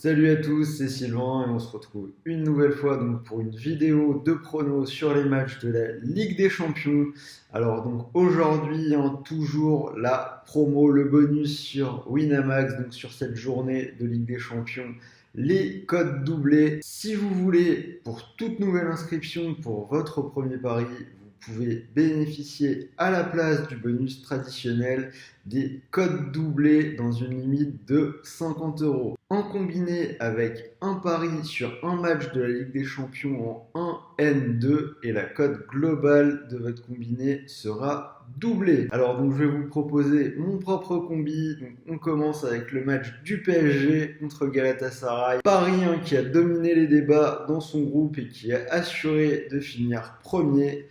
Salut à tous, c'est Sylvain et on se retrouve une nouvelle fois donc pour une vidéo de pronos sur les matchs de la Ligue des Champions. Alors donc aujourd'hui, toujours la promo, le bonus sur Winamax, donc sur cette journée de Ligue des Champions, les codes doublés. Si vous voulez, pour toute nouvelle inscription pour votre premier pari, vous pouvez bénéficier à la place du bonus traditionnel des codes doublés dans une limite de 50 euros. En combiné avec un pari sur un match de la Ligue des Champions en 1N2 et la cote globale de votre combiné sera doublée. Alors donc je vais vous proposer mon propre combi. Donc on commence avec le match du PSG contre Galatasaray. Paris qui a dominé les débats dans son groupe et qui a assuré de finir premier.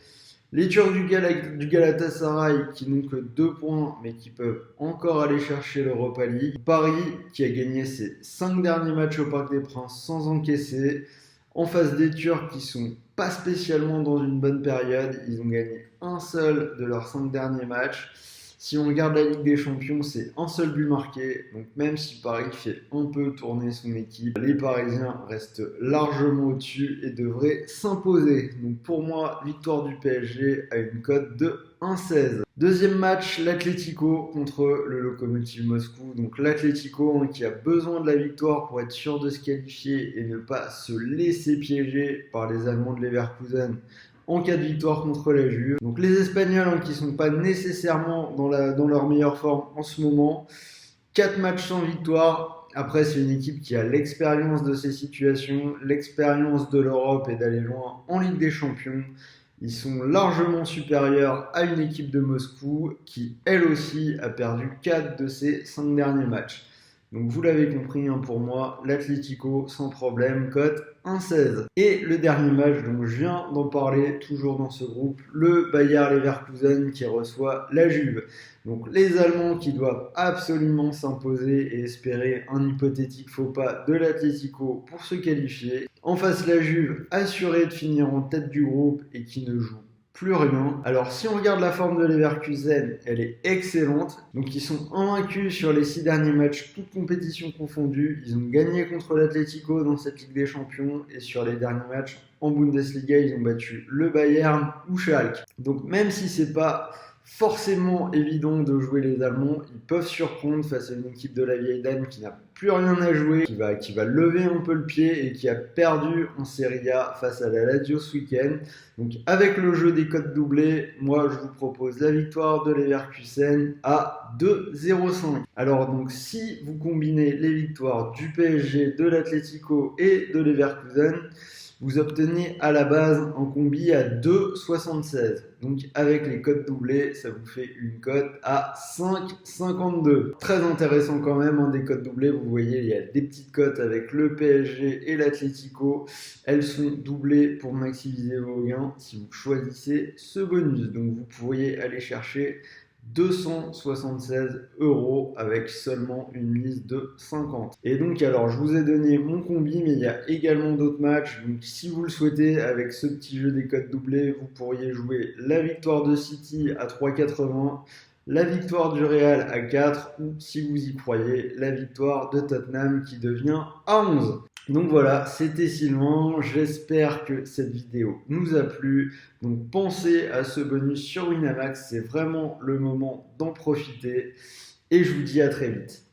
Les Turcs du Galatasaray qui n'ont que 2 points mais qui peuvent encore aller chercher l'Europa League. Paris qui a gagné ses 5 derniers matchs au Parc des Princes sans encaisser. En face des Turcs qui sont pas spécialement dans une bonne période, ils ont gagné un seul de leurs 5 derniers matchs. Si on regarde la Ligue des Champions, c'est un seul but marqué. Donc même si Paris fait un peu tourner son équipe, les Parisiens restent largement au-dessus et devraient s'imposer. Donc pour moi, victoire du PSG à une cote de 1,16. Deuxième match, l'Atlético contre le Lokomotiv Moscou. Donc l'Atlético qui a besoin de la victoire pour être sûr de se qualifier et ne pas se laisser piéger par les Allemands de Leverkusen en cas de victoire contre la Juve. Donc les Espagnols qui ne sont pas nécessairement dans leur meilleure forme en ce moment. 4 matchs sans victoire. Après, c'est une équipe qui a l'expérience de ces situations, l'expérience de l'Europe et d'aller loin en Ligue des Champions. Ils sont largement supérieurs à une équipe de Moscou qui, elle aussi, a perdu 4 de ses 5 derniers matchs. Donc vous l'avez compris, pour moi, l'Atlético sans problème, cote 1,16. Et le dernier match, donc je viens d'en parler, toujours dans ce groupe, le Bayer Leverkusen qui reçoit la Juve. Donc les Allemands qui doivent absolument s'imposer et espérer un hypothétique faux pas de l'Atlético pour se qualifier. En face la Juve, assurée de finir en tête du groupe et qui ne joue plus rien. Alors si on regarde la forme de Leverkusen, elle est excellente. Donc ils sont invaincus sur les 6 derniers matchs, toutes compétitions confondues. Ils ont gagné contre l'Atlético dans cette Ligue des Champions et sur les derniers matchs en Bundesliga, ils ont battu le Bayern ou Schalke. Donc même si c'est pas forcément évident de jouer les Allemands, ils peuvent surprendre face à une équipe de la vieille dame qui n'a plus rien à jouer, qui va lever un peu le pied et qui a perdu en Serie A face à la Lazio ce week-end. Donc avec le jeu des cotes doublés, moi je vous propose la victoire de Leverkusen à 2,05. Alors donc si vous combinez les victoires du PSG, de l'Atlético et de Leverkusen, vous obtenez à la base un combi à 2,76. Donc avec les cotes doublés, ça vous fait une cote à 5,52. Très intéressant quand même, des cotes doublés. Vous voyez, il y a des petites cotes avec le PSG et l'Atlético. Elles sont doublées pour maximiser vos gains si vous choisissez ce bonus. Donc vous pourriez aller chercher 276 € avec seulement une mise de 50. Et donc alors je vous ai donné mon combi, mais il y a également d'autres matchs. Donc si vous le souhaitez, avec ce petit jeu des cotes doublés, vous pourriez jouer la victoire de City à 3,80, la victoire du Real à 4, ou si vous y croyez, la victoire de Tottenham qui devient à 11. Donc voilà, c'était Sylvain, j'espère que cette vidéo nous a plu. Donc pensez à ce bonus sur Winamax, c'est vraiment le moment d'en profiter. Et je vous dis à très vite.